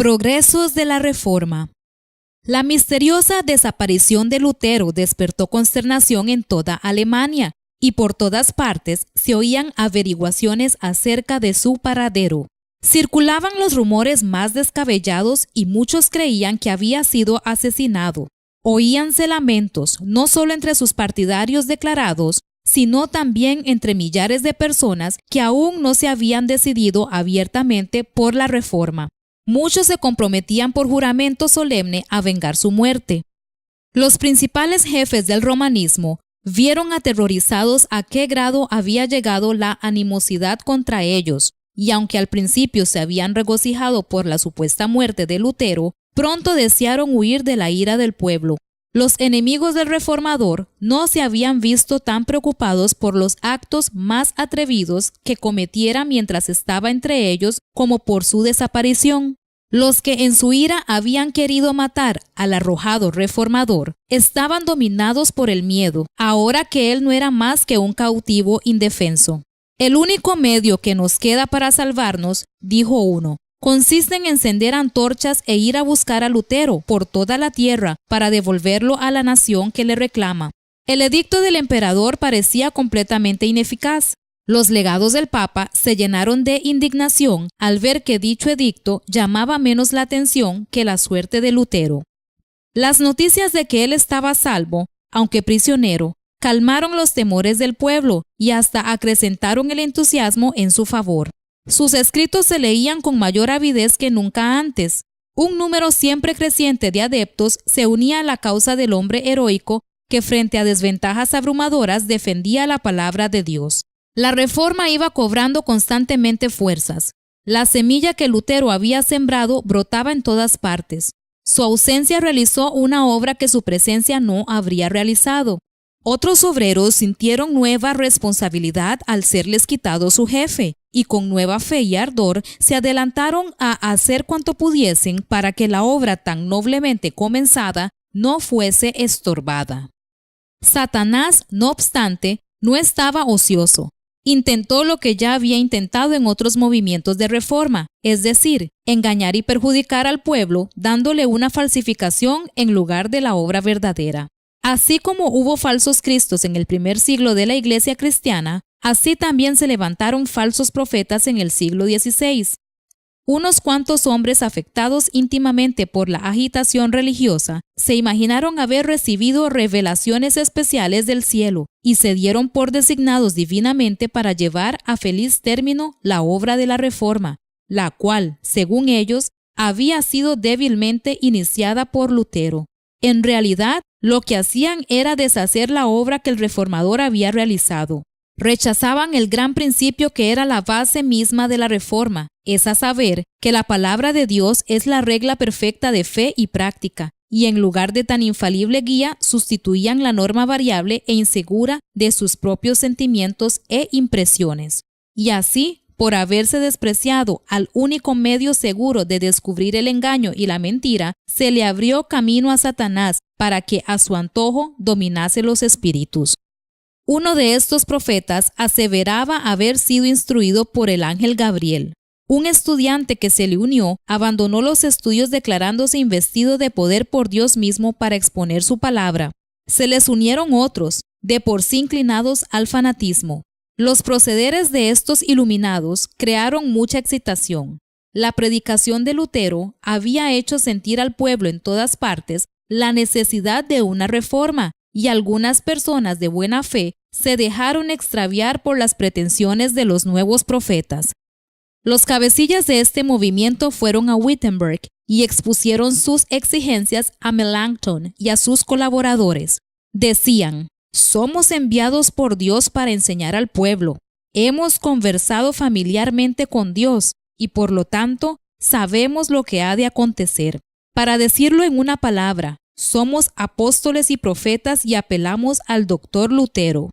Progresos de la Reforma. La misteriosa desaparición de Lutero despertó consternación en toda Alemania, y por todas partes se oían averiguaciones acerca de su paradero. Circulaban los rumores más descabellados y muchos creían que había sido asesinado. Oíanse lamentos, no solo entre sus partidarios declarados, sino también entre millares de personas que aún no se habían decidido abiertamente por la Reforma. Muchos se comprometían por juramento solemne a vengar su muerte. Los principales jefes del romanismo vieron aterrorizados a qué grado había llegado la animosidad contra ellos, y aunque al principio se habían regocijado por la supuesta muerte de Lutero, pronto desearon huir de la ira del pueblo. Los enemigos del reformador no se habían visto tan preocupados por los actos más atrevidos que cometiera mientras estaba entre ellos como por su desaparición. Los que en su ira habían querido matar al arrojado reformador estaban dominados por el miedo, ahora que él no era más que un cautivo indefenso. El único medio que nos queda para salvarnos, dijo uno, consiste en encender antorchas e ir a buscar a Lutero por toda la tierra para devolverlo a la nación que le reclama. El edicto del emperador parecía completamente ineficaz. Los legados del Papa se llenaron de indignación al ver que dicho edicto llamaba menos la atención que la suerte de Lutero. Las noticias de que él estaba a salvo, aunque prisionero, calmaron los temores del pueblo y hasta acrecentaron el entusiasmo en su favor. Sus escritos se leían con mayor avidez que nunca antes. Un número siempre creciente de adeptos se unía a la causa del hombre heroico que frente a desventajas abrumadoras defendía la palabra de Dios. La Reforma iba cobrando constantemente fuerzas. La semilla que Lutero había sembrado brotaba en todas partes. Su ausencia realizó una obra que su presencia no habría realizado. Otros obreros sintieron nueva responsabilidad al serles quitado su jefe, y con nueva fe y ardor se adelantaron a hacer cuanto pudiesen para que la obra tan noblemente comenzada no fuese estorbada. Satanás, no obstante, no estaba ocioso. Intentó lo que ya había intentado en otros movimientos de reforma, es decir, engañar y perjudicar al pueblo dándole una falsificación en lugar de la obra verdadera. Así como hubo falsos cristos en el primer siglo de la Iglesia cristiana, así también se levantaron falsos profetas en el siglo XVI. Unos cuantos hombres afectados íntimamente por la agitación religiosa se imaginaron haber recibido revelaciones especiales del cielo y se dieron por designados divinamente para llevar a feliz término la obra de la Reforma, la cual, según ellos, había sido débilmente iniciada por Lutero. En realidad, lo que hacían era deshacer la obra que el reformador había realizado. Rechazaban el gran principio que era la base misma de la Reforma, es a saber, que la palabra de Dios es la regla perfecta de fe y práctica, y en lugar de tan infalible guía, sustituían la norma variable e insegura de sus propios sentimientos e impresiones. Y así, por haberse despreciado al único medio seguro de descubrir el engaño y la mentira, se le abrió camino a Satanás para que a su antojo dominase los espíritus. Uno de estos profetas aseveraba haber sido instruido por el ángel Gabriel. Un estudiante que se le unió abandonó los estudios declarándose investido de poder por Dios mismo para exponer su palabra. Se les unieron otros, de por sí inclinados al fanatismo. Los procederes de estos iluminados crearon mucha excitación. La predicación de Lutero había hecho sentir al pueblo en todas partes la necesidad de una reforma, y algunas personas de buena fe se dejaron extraviar por las pretensiones de los nuevos profetas. Los cabecillas de este movimiento fueron a Wittenberg y expusieron sus exigencias a Melanchthon y a sus colaboradores. Decían: somos enviados por Dios para enseñar al pueblo. Hemos conversado familiarmente con Dios y por lo tanto sabemos lo que ha de acontecer. Para decirlo en una palabra, somos apóstoles y profetas y apelamos al doctor Lutero.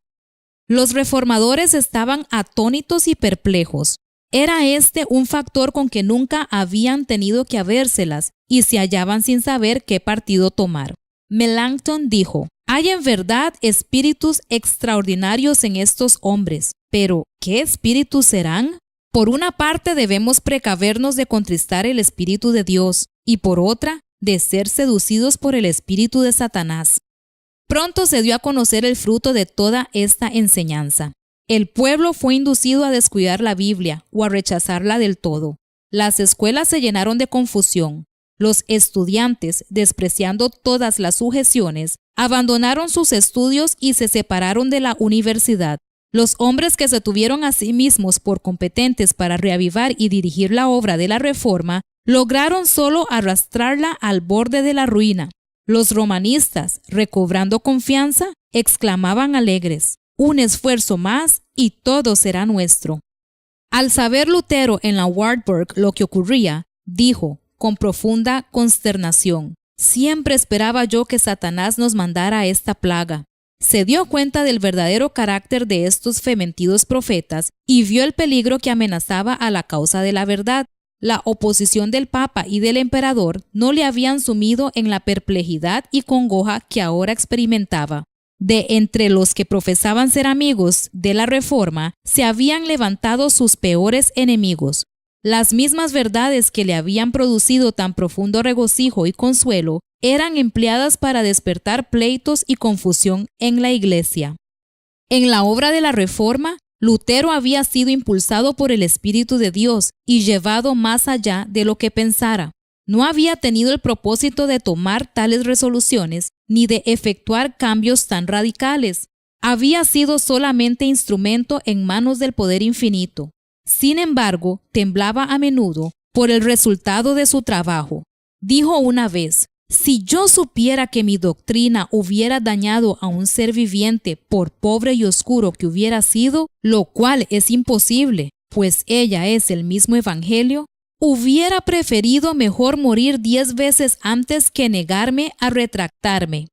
Los reformadores estaban atónitos y perplejos. Era este un factor con que nunca habían tenido que habérselas y se hallaban sin saber qué partido tomar. Melanchthon dijo: hay en verdad espíritus extraordinarios en estos hombres, pero ¿qué espíritus serán? Por una parte debemos precavernos de contristar el Espíritu de Dios y por otra, de ser seducidos por el espíritu de Satanás. Pronto se dio a conocer el fruto de toda esta enseñanza. El pueblo fue inducido a descuidar la Biblia o a rechazarla del todo. Las escuelas se llenaron de confusión. Los estudiantes, despreciando todas las sujeciones, abandonaron sus estudios y se separaron de la universidad. Los hombres que se tuvieron a sí mismos por competentes para reavivar y dirigir la obra de la Reforma, lograron solo arrastrarla al borde de la ruina. Los romanistas, recobrando confianza, exclamaban alegres: un esfuerzo más y todo será nuestro. Al saber Lutero en la Wartburg lo que ocurría, dijo, con profunda consternación: siempre esperaba yo que Satanás nos mandara esta plaga. Se dio cuenta del verdadero carácter de estos fementidos profetas y vio el peligro que amenazaba a la causa de la verdad. La oposición del Papa y del Emperador no le habían sumido en la perplejidad y congoja que ahora experimentaba. De entre los que profesaban ser amigos de la Reforma, se habían levantado sus peores enemigos. Las mismas verdades que le habían producido tan profundo regocijo y consuelo eran empleadas para despertar pleitos y confusión en la Iglesia. En la obra de la Reforma, Lutero había sido impulsado por el Espíritu de Dios y llevado más allá de lo que pensara. No había tenido el propósito de tomar tales resoluciones ni de efectuar cambios tan radicales. Había sido solamente instrumento en manos del poder infinito. Sin embargo, temblaba a menudo por el resultado de su trabajo. Dijo una vez: si yo supiera que mi doctrina hubiera dañado a un ser viviente, por pobre y oscuro que hubiera sido, lo cual es imposible, pues ella es el mismo Evangelio, hubiera preferido mejor morir 10 veces antes que negarme a retractarme.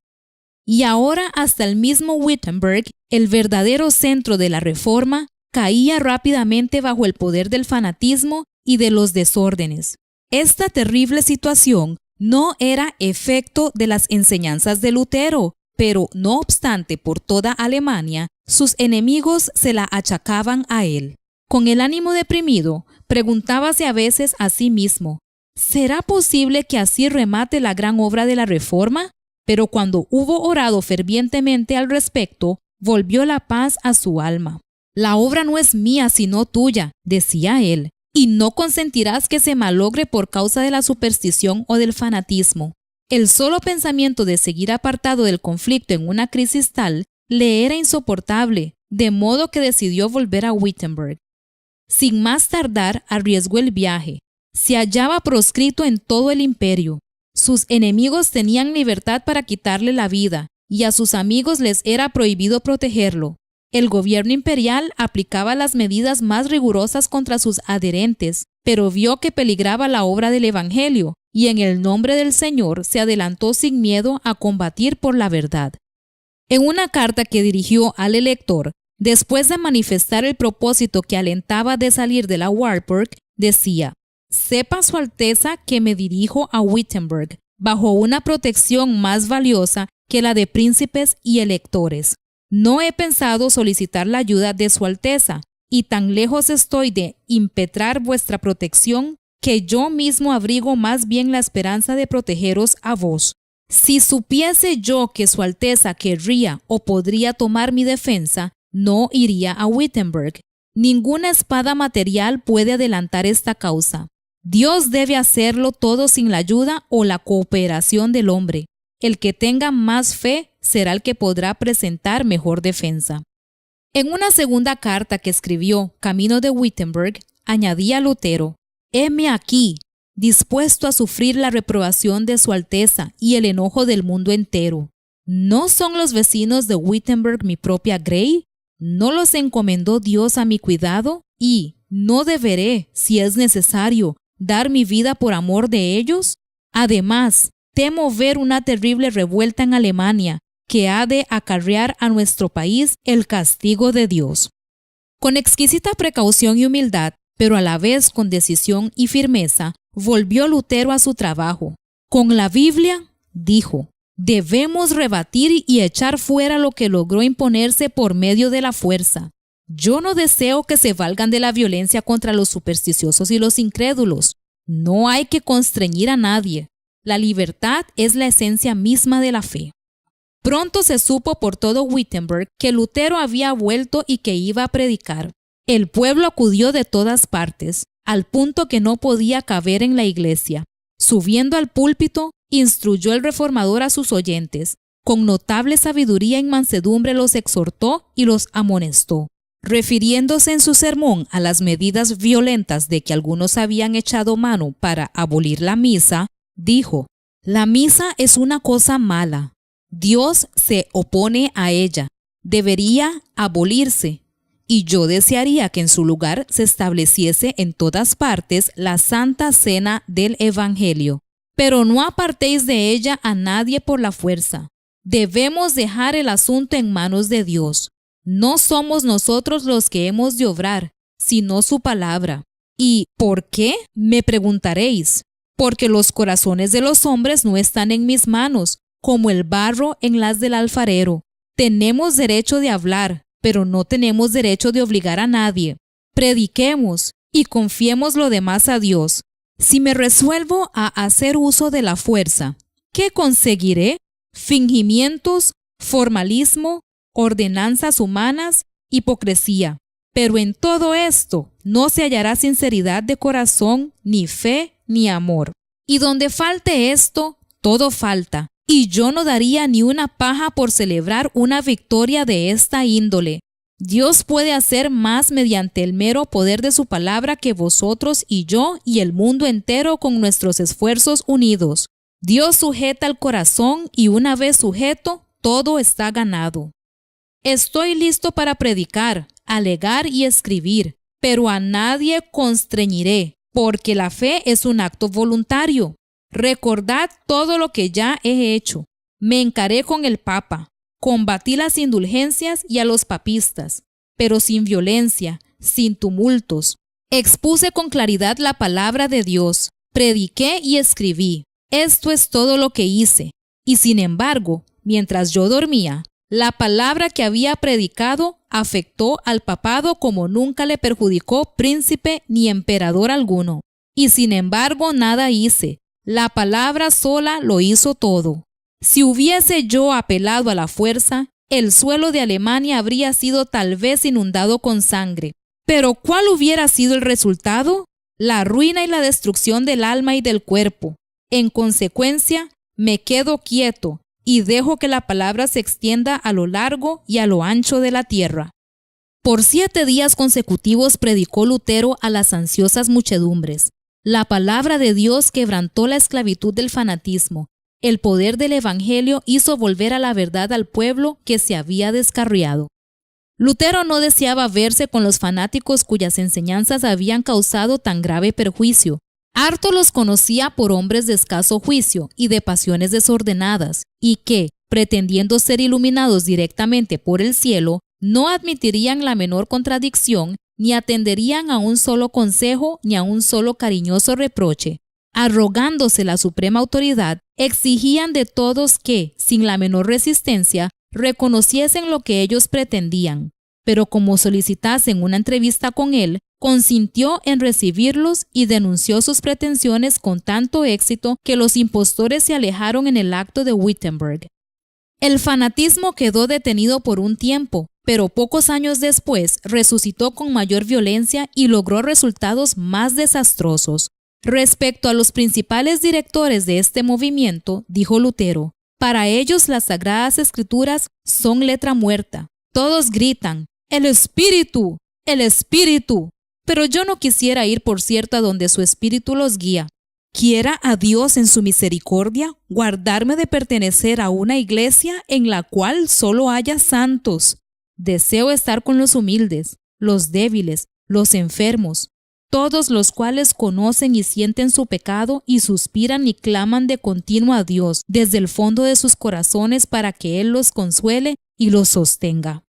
Y ahora hasta el mismo Wittenberg, el verdadero centro de la Reforma, caía rápidamente bajo el poder del fanatismo y de los desórdenes. Esta terrible situación no era efecto de las enseñanzas de Lutero, pero no obstante por toda Alemania, sus enemigos se la achacaban a él. Con el ánimo deprimido, preguntábase a veces a sí mismo: ¿será posible que así remate la gran obra de la Reforma? Pero cuando hubo orado fervientemente al respecto, volvió la paz a su alma. La obra no es mía sino tuya, decía él, y no consentirás que se malogre por causa de la superstición o del fanatismo. El solo pensamiento de seguir apartado del conflicto en una crisis tal le era insoportable, de modo que decidió volver a Wittenberg. Sin más tardar, arriesgó el viaje. Se hallaba proscrito en todo el imperio. Sus enemigos tenían libertad para quitarle la vida, y a sus amigos les era prohibido protegerlo. El gobierno imperial aplicaba las medidas más rigurosas contra sus adherentes, pero vio que peligraba la obra del Evangelio, y en el nombre del Señor se adelantó sin miedo a combatir por la verdad. En una carta que dirigió al elector, después de manifestar el propósito que alentaba de salir de la Wartburg, decía: «Sepa Su Alteza que me dirijo a Wittenberg, bajo una protección más valiosa que la de príncipes y electores. No he pensado solicitar la ayuda de Su Alteza, y tan lejos estoy de impetrar vuestra protección, que yo mismo abrigo más bien la esperanza de protegeros a vos. Si supiese yo que Su Alteza querría o podría tomar mi defensa, no iría a Wittenberg. Ninguna espada material puede adelantar esta causa. Dios debe hacerlo todo sin la ayuda o la cooperación del hombre. El que tenga más fe será el que podrá presentar mejor defensa». En una segunda carta que escribió camino de Wittenberg, añadía Lutero: «Heme aquí, dispuesto a sufrir la reprobación de Su Alteza y el enojo del mundo entero. ¿No son los vecinos de Wittenberg mi propia grey? ¿No los encomendó Dios a mi cuidado? Y ¿no deberé, si es necesario, dar mi vida por amor de ellos? Además, temo ver una terrible revuelta en Alemania que ha de acarrear a nuestro país el castigo de Dios». Con exquisita precaución y humildad, pero a la vez con decisión y firmeza, volvió Lutero a su trabajo. Con la Biblia, dijo, debemos rebatir y echar fuera lo que logró imponerse por medio de la fuerza. Yo no deseo que se valgan de la violencia contra los supersticiosos y los incrédulos. No hay que constreñir a nadie. La libertad es la esencia misma de la fe. Pronto se supo por todo Wittenberg que Lutero había vuelto y que iba a predicar. El pueblo acudió de todas partes, al punto que no podía caber en la iglesia. Subiendo al púlpito, instruyó el reformador a sus oyentes. Con notable sabiduría y mansedumbre los exhortó y los amonestó. Refiriéndose en su sermón a las medidas violentas de que algunos habían echado mano para abolir la misa, dijo: «La misa es una cosa mala. Dios se opone a ella. Debería abolirse. Y yo desearía que en su lugar se estableciese en todas partes la Santa Cena del Evangelio. Pero no apartéis de ella a nadie por la fuerza. Debemos dejar el asunto en manos de Dios. No somos nosotros los que hemos de obrar, sino su palabra». ¿Y por qué?, me preguntaréis. Porque los corazones de los hombres no están en mis manos, como el barro en las del alfarero. Tenemos derecho de hablar, pero no tenemos derecho de obligar a nadie. Prediquemos y confiemos lo demás a Dios. Si me resuelvo a hacer uso de la fuerza, ¿qué conseguiré? Fingimientos, formalismo, ordenanzas humanas, hipocresía. Pero en todo esto no se hallará sinceridad de corazón, ni fe, ni amor. Y donde falte esto, todo falta. Y yo no daría ni una paja por celebrar una victoria de esta índole. Dios puede hacer más mediante el mero poder de su palabra que vosotros y yo y el mundo entero con nuestros esfuerzos unidos. Dios sujeta el corazón y una vez sujeto, todo está ganado. Estoy listo para predicar, alegar y escribir, pero a nadie constreñiré, porque la fe es un acto voluntario. Recordad todo lo que ya he hecho. Me encaré con el Papa, combatí las indulgencias y a los papistas, pero sin violencia, sin tumultos. Expuse con claridad la palabra de Dios, prediqué y escribí. Esto es todo lo que hice. Y sin embargo, mientras yo dormía, la palabra que había predicado afectó al papado como nunca le perjudicó príncipe ni emperador alguno. Y sin embargo nada hice. La palabra sola lo hizo todo. Si hubiese yo apelado a la fuerza, el suelo de Alemania habría sido tal vez inundado con sangre. Pero ¿cuál hubiera sido el resultado? La ruina y la destrucción del alma y del cuerpo. En consecuencia, me quedo quieto y dejo que la palabra se extienda a lo largo y a lo ancho de la tierra. Por 7 días consecutivos predicó Lutero a las ansiosas muchedumbres. La palabra de Dios quebrantó la esclavitud del fanatismo. El poder del Evangelio hizo volver a la verdad al pueblo que se había descarriado. Lutero no deseaba verse con los fanáticos cuyas enseñanzas habían causado tan grave perjuicio. Harto los conocía por hombres de escaso juicio y de pasiones desordenadas, y que, pretendiendo ser iluminados directamente por el cielo, no admitirían la menor contradicción, ni atenderían a un solo consejo ni a un solo cariñoso reproche. Arrogándose la suprema autoridad, exigían de todos que, sin la menor resistencia, reconociesen lo que ellos pretendían. Pero como solicitasen una entrevista con él, consintió en recibirlos y denunció sus pretensiones con tanto éxito que los impostores se alejaron en el acto de Wittenberg. El fanatismo quedó detenido por un tiempo, pero pocos años después resucitó con mayor violencia y logró resultados más desastrosos. Respecto a los principales directores de este movimiento, dijo Lutero, para ellos las Sagradas Escrituras son letra muerta. Todos gritan, ¡el Espíritu! ¡El Espíritu! Pero yo no quisiera ir, por cierto, a donde su Espíritu los guía. Quiera a Dios en su misericordia guardarme de pertenecer a una iglesia en la cual solo haya santos. Deseo estar con los humildes, los débiles, los enfermos, todos los cuales conocen y sienten su pecado y suspiran y claman de continuo a Dios desde el fondo de sus corazones para que Él los consuele y los sostenga.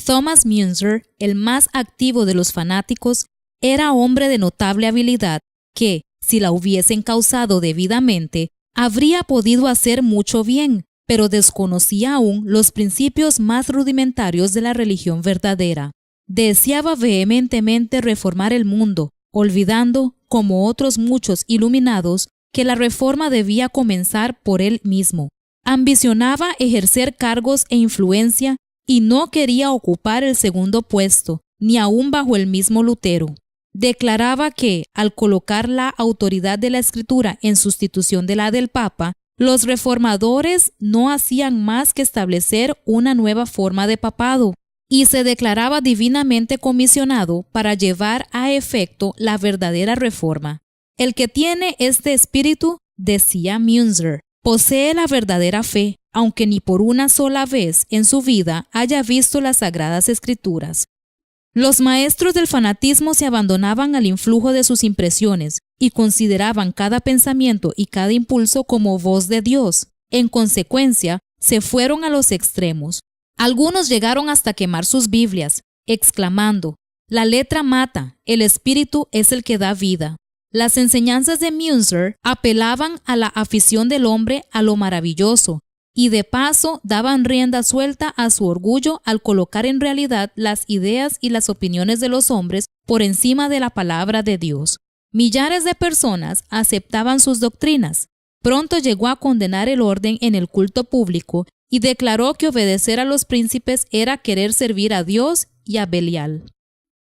Thomas Müntzer, el más activo de los fanáticos, era hombre de notable habilidad que, si la hubiesen causado debidamente, habría podido hacer mucho bien, pero desconocía aún los principios más rudimentarios de la religión verdadera. deseaba vehementemente reformar el mundo, olvidando, como otros muchos iluminados, que la reforma debía comenzar por él mismo. Ambicionaba ejercer cargos e influencia y no quería ocupar el segundo puesto, ni aún bajo el mismo Lutero. Declaraba que, al colocar la autoridad de la Escritura en sustitución de la del Papa, los reformadores no hacían más que establecer una nueva forma de papado, y se declaraba divinamente comisionado para llevar a efecto la verdadera reforma. El que tiene este espíritu, decía Münzer, posee la verdadera fe, aunque ni por una sola vez en su vida haya visto las Sagradas Escrituras. Los maestros del fanatismo se abandonaban al influjo de sus impresiones y consideraban cada pensamiento y cada impulso como voz de Dios. En consecuencia, se fueron a los extremos. Algunos llegaron hasta quemar sus Biblias, exclamando: «La letra mata, el espíritu es el que da vida». Las enseñanzas de Münzer apelaban a la afición del hombre a lo maravilloso, y de paso daban rienda suelta a su orgullo al colocar en realidad las ideas y las opiniones de los hombres por encima de la palabra de Dios. Millares de personas aceptaban sus doctrinas. Pronto llegó a condenar el orden en el culto público y declaró que obedecer a los príncipes era querer servir a Dios y a Belial.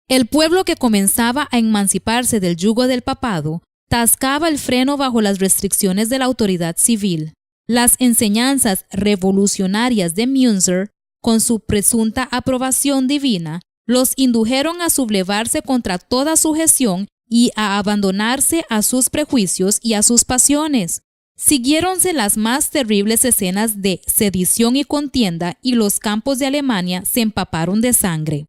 El pueblo que comenzaba a emanciparse del yugo del papado tascaba el freno bajo las restricciones de la autoridad civil. Las enseñanzas revolucionarias de Münzer, con su presunta aprobación divina, los indujeron a sublevarse contra toda sujeción y a abandonarse a sus prejuicios y a sus pasiones. Siguiéronse las más terribles escenas de sedición y contienda, y los campos de Alemania se empaparon de sangre.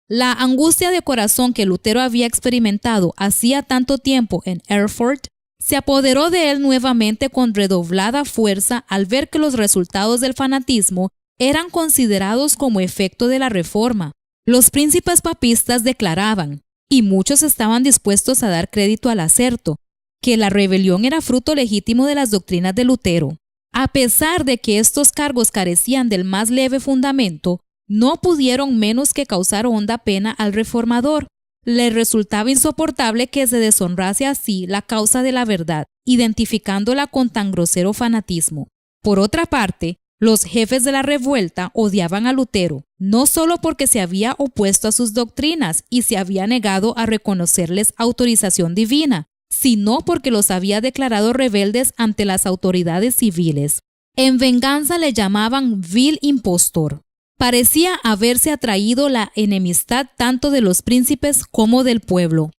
La angustia de corazón que Lutero había experimentado hacía tanto tiempo en Erfurt se apoderó de él nuevamente con redoblada fuerza al ver que los resultados del fanatismo eran considerados como efecto de la reforma. Los príncipes papistas declaraban, y muchos estaban dispuestos a dar crédito al acerto, que la rebelión era fruto legítimo de las doctrinas de Lutero. A pesar de que estos cargos carecían del más leve fundamento, no pudieron menos que causar honda pena al reformador. Le resultaba insoportable que se deshonrase así la causa de la verdad, identificándola con tan grosero fanatismo. Por otra parte, los jefes de la revuelta odiaban a Lutero, no solo porque se había opuesto a sus doctrinas y se había negado a reconocerles autorización divina, sino porque los había declarado rebeldes ante las autoridades civiles. En venganza le llamaban vil impostor. Parecía haberse atraído la enemistad tanto de los príncipes como del pueblo.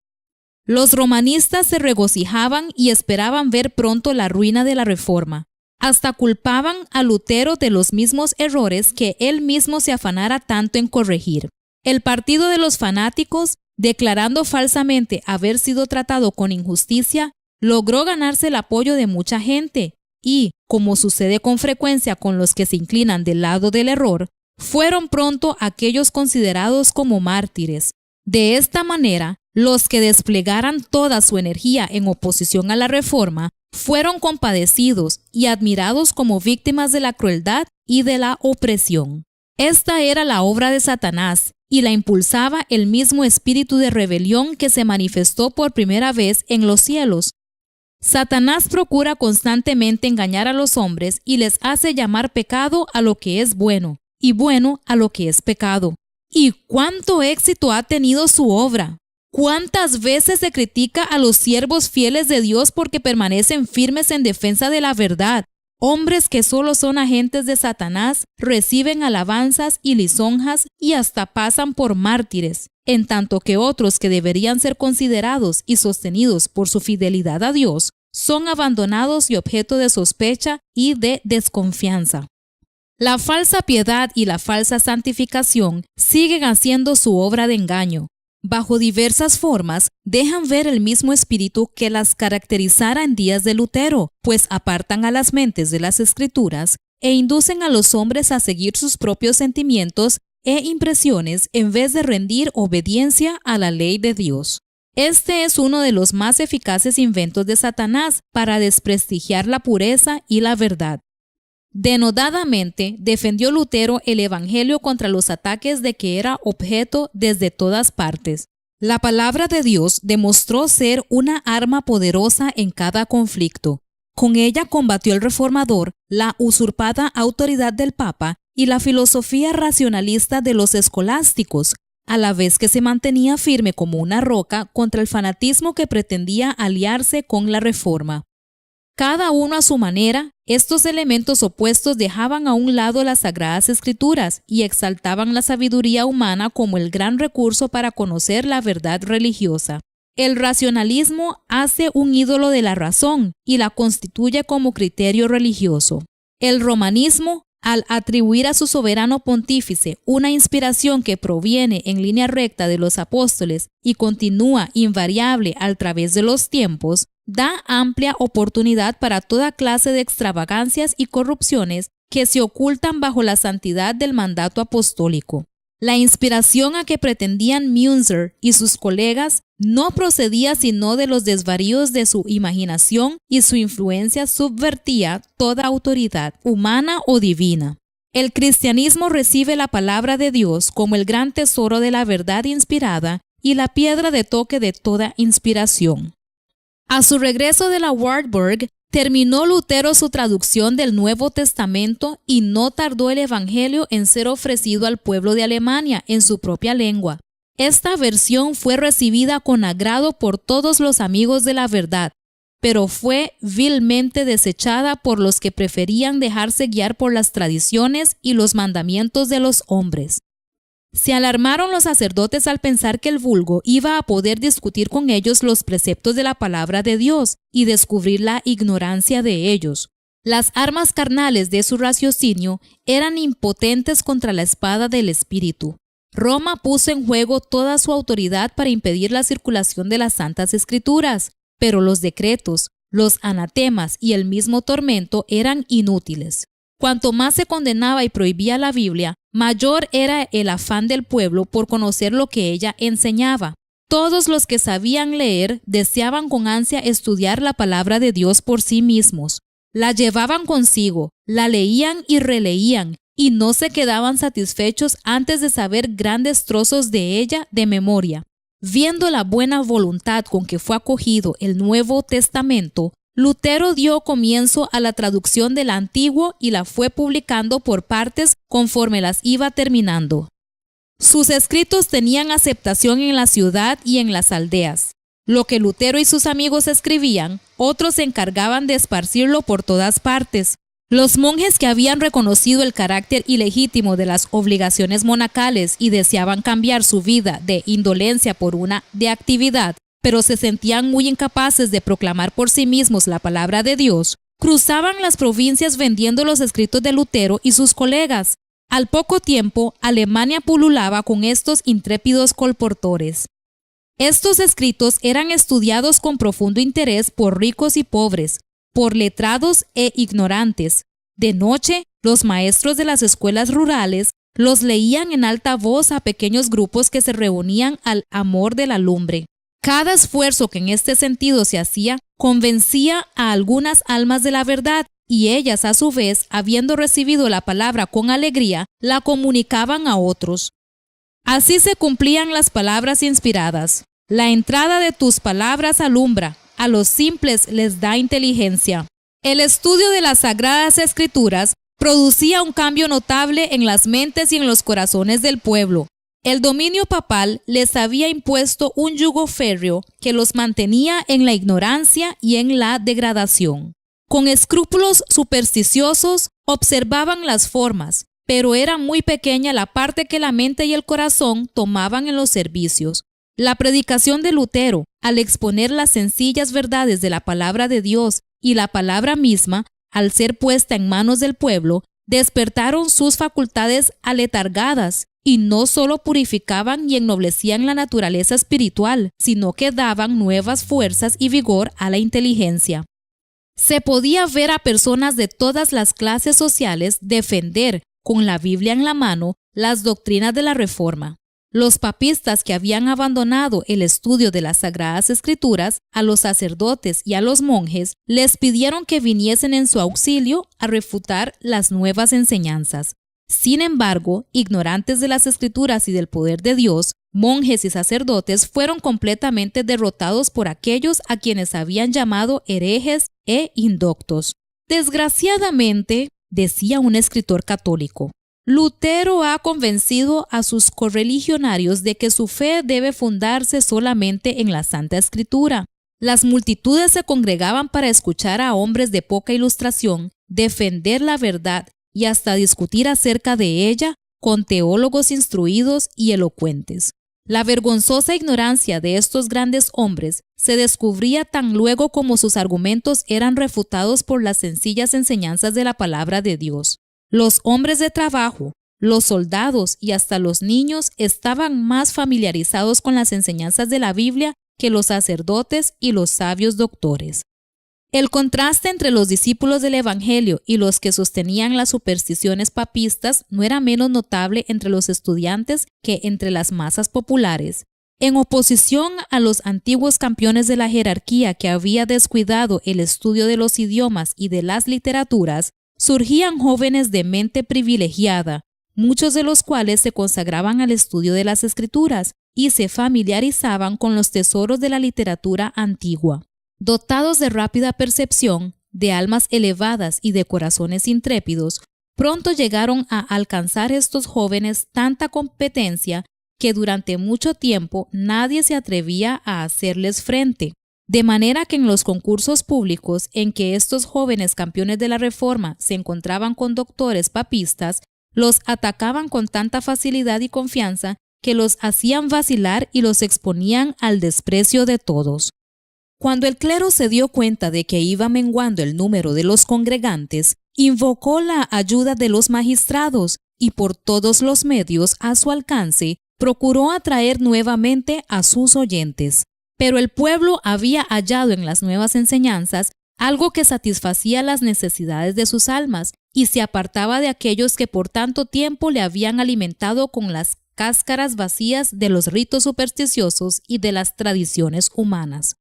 Los romanistas se regocijaban y esperaban ver pronto la ruina de la reforma. Hasta culpaban a Lutero de los mismos errores que él mismo se afanara tanto en corregir. El partido de los fanáticos, declarando falsamente haber sido tratado con injusticia, logró ganarse el apoyo de mucha gente y, como sucede con frecuencia con los que se inclinan del lado del error, fueron pronto aquellos considerados como mártires. De esta manera, los que desplegaran toda su energía en oposición a la reforma fueron compadecidos y admirados como víctimas de la crueldad y de la opresión. Esta era la obra de Satanás y la impulsaba el mismo espíritu de rebelión que se manifestó por primera vez en los cielos. Satanás procura constantemente engañar a los hombres y les hace llamar pecado a lo que es bueno, y bueno a lo que es pecado. ¿Y cuánto éxito ha tenido su obra? ¿Cuántas veces se critica a los siervos fieles de Dios porque permanecen firmes en defensa de la verdad? Hombres que solo son agentes de Satanás reciben alabanzas y lisonjas y hasta pasan por mártires, en tanto que otros que deberían ser considerados y sostenidos por su fidelidad a Dios son abandonados y objeto de sospecha y de desconfianza. La falsa piedad y la falsa santificación siguen haciendo su obra de engaño. Bajo diversas formas, dejan ver el mismo espíritu que las caracterizara en días de Lutero, pues apartan a las mentes de las Escrituras e inducen a los hombres a seguir sus propios sentimientos e impresiones en vez de rendir obediencia a la ley de Dios. Este es uno de los más eficaces inventos de Satanás para desprestigiar la pureza y la verdad. Denodadamente defendió Lutero el Evangelio contra los ataques de que era objeto desde todas partes. La palabra de Dios demostró ser una arma poderosa en cada conflicto. Con ella combatió el reformador, la usurpada autoridad del Papa y la filosofía racionalista de los escolásticos, a la vez que se mantenía firme como una roca contra el fanatismo que pretendía aliarse con la Reforma. Cada uno a su manera, estos elementos opuestos dejaban a un lado las Sagradas Escrituras y exaltaban la sabiduría humana como el gran recurso para conocer la verdad religiosa. El racionalismo hace un ídolo de la razón y la constituye como criterio religioso. El romanismo, al atribuir a su soberano pontífice una inspiración que proviene en línea recta de los apóstoles y continúa invariable a través de los tiempos, da amplia oportunidad para toda clase de extravagancias y corrupciones que se ocultan bajo la santidad del mandato apostólico. La inspiración a que pretendían Münzer y sus colegas no procedía sino de los desvaríos de su imaginación y su influencia subvertía toda autoridad, humana o divina. El cristianismo recibe la palabra de Dios como el gran tesoro de la verdad inspirada y la piedra de toque de toda inspiración. A su regreso de la Wartburg, terminó Lutero su traducción del Nuevo Testamento y no tardó el Evangelio en ser ofrecido al pueblo de Alemania en su propia lengua. Esta versión fue recibida con agrado por todos los amigos de la verdad, pero fue vilmente desechada por los que preferían dejarse guiar por las tradiciones y los mandamientos de los hombres. Se alarmaron los sacerdotes al pensar que el vulgo iba a poder discutir con ellos los preceptos de la palabra de Dios y descubrir la ignorancia de ellos. Las armas carnales de su raciocinio eran impotentes contra la espada del Espíritu. Roma puso en juego toda su autoridad para impedir la circulación de las Santas Escrituras, pero los decretos, los anatemas y el mismo tormento eran inútiles. Cuanto más se condenaba y prohibía la Biblia, mayor era el afán del pueblo por conocer lo que ella enseñaba. Todos los que sabían leer deseaban con ansia estudiar la palabra de Dios por sí mismos. La llevaban consigo, la leían y releían, y no se quedaban satisfechos antes de saber grandes trozos de ella de memoria. Viendo la buena voluntad con que fue acogido el Nuevo Testamento, Lutero dio comienzo a la traducción del Antiguo y la fue publicando por partes conforme las iba terminando. Sus escritos tenían aceptación en la ciudad y en las aldeas. Lo que Lutero y sus amigos escribían, otros se encargaban de esparcirlo por todas partes. Los monjes que habían reconocido el carácter ilegítimo de las obligaciones monacales y deseaban cambiar su vida de indolencia por una de actividad, pero se sentían muy incapaces de proclamar por sí mismos la palabra de Dios, cruzaban las provincias vendiendo los escritos de Lutero y sus colegas. Al poco tiempo, Alemania pululaba con estos intrépidos colportores. Estos escritos eran estudiados con profundo interés por ricos y pobres, por letrados e ignorantes. De noche, los maestros de las escuelas rurales los leían en alta voz a pequeños grupos que se reunían al amor de la lumbre. Cada esfuerzo que en este sentido se hacía convencía a algunas almas de la verdad y ellas a su vez, habiendo recibido la palabra con alegría, la comunicaban a otros. Así se cumplían las palabras inspiradas. La entrada de tus palabras alumbra, a los simples les da inteligencia. El estudio de las Sagradas Escrituras producía un cambio notable en las mentes y en los corazones del pueblo. El dominio papal les había impuesto un yugo férreo que los mantenía en la ignorancia y en la degradación. Con escrúpulos supersticiosos observaban las formas, pero era muy pequeña la parte que la mente y el corazón tomaban en los servicios. La predicación de Lutero, al exponer las sencillas verdades de la palabra de Dios y la palabra misma, al ser puesta en manos del pueblo, despertaron sus facultades aletargadas y no solo purificaban y ennoblecían la naturaleza espiritual, sino que daban nuevas fuerzas y vigor a la inteligencia. Se podía ver a personas de todas las clases sociales defender, con la Biblia en la mano, las doctrinas de la Reforma. Los papistas que habían abandonado el estudio de las Sagradas Escrituras, a los sacerdotes y a los monjes, les pidieron que viniesen en su auxilio a refutar las nuevas enseñanzas. Sin embargo, ignorantes de las Escrituras y del poder de Dios, monjes y sacerdotes fueron completamente derrotados por aquellos a quienes habían llamado herejes e indoctos. Desgraciadamente, decía un escritor católico, Lutero ha convencido a sus correligionarios de que su fe debe fundarse solamente en la Santa Escritura. Las multitudes se congregaban para escuchar a hombres de poca ilustración defender la verdad y hasta discutir acerca de ella con teólogos instruidos y elocuentes. La vergonzosa ignorancia de estos grandes hombres se descubría tan luego como sus argumentos eran refutados por las sencillas enseñanzas de la palabra de Dios. Los hombres de trabajo, los soldados y hasta los niños estaban más familiarizados con las enseñanzas de la Biblia que los sacerdotes y los sabios doctores. El contraste entre los discípulos del Evangelio y los que sostenían las supersticiones papistas no era menos notable entre los estudiantes que entre las masas populares. En oposición a los antiguos campeones de la jerarquía que había descuidado el estudio de los idiomas y de las literaturas, surgían jóvenes de mente privilegiada, muchos de los cuales se consagraban al estudio de las Escrituras y se familiarizaban con los tesoros de la literatura antigua. Dotados de rápida percepción, de almas elevadas y de corazones intrépidos, pronto llegaron a alcanzar estos jóvenes tanta competencia que durante mucho tiempo nadie se atrevía a hacerles frente. De manera que en los concursos públicos en que estos jóvenes campeones de la Reforma se encontraban con doctores papistas, los atacaban con tanta facilidad y confianza que los hacían vacilar y los exponían al desprecio de todos. Cuando el clero se dio cuenta de que iba menguando el número de los congregantes, invocó la ayuda de los magistrados y por todos los medios a su alcance procuró atraer nuevamente a sus oyentes. Pero el pueblo había hallado en las nuevas enseñanzas algo que satisfacía las necesidades de sus almas y se apartaba de aquellos que por tanto tiempo le habían alimentado con las cáscaras vacías de los ritos supersticiosos y de las tradiciones humanas.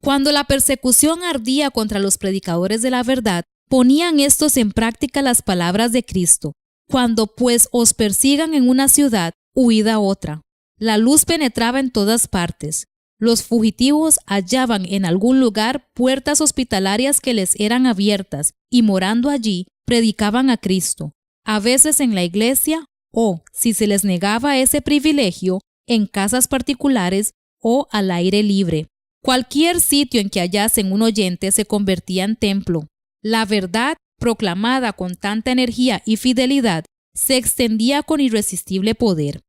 Cuando la persecución ardía contra los predicadores de la verdad, ponían estos en práctica las palabras de Cristo. Cuando pues os persigan en una ciudad, huid a otra. La luz penetraba en todas partes. Los fugitivos hallaban en algún lugar puertas hospitalarias que les eran abiertas y morando allí, predicaban a Cristo, a veces en la iglesia o, si se les negaba ese privilegio, en casas particulares o al aire libre. Cualquier sitio en que hallasen un oyente se convertía en templo. La verdad, proclamada con tanta energía y fidelidad, se extendía con irresistible poder.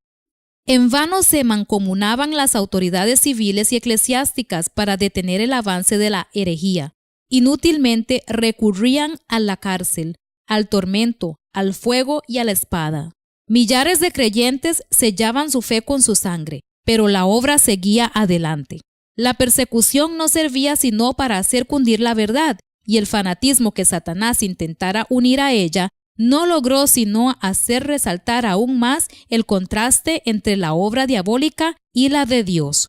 En vano se mancomunaban las autoridades civiles y eclesiásticas para detener el avance de la herejía. Inútilmente recurrían a la cárcel, al tormento, al fuego y a la espada. Millares de creyentes sellaban su fe con su sangre, pero la obra seguía adelante. La persecución no servía sino para hacer cundir la verdad, y el fanatismo que Satanás intentara unir a ella no logró sino hacer resaltar aún más el contraste entre la obra diabólica y la de Dios.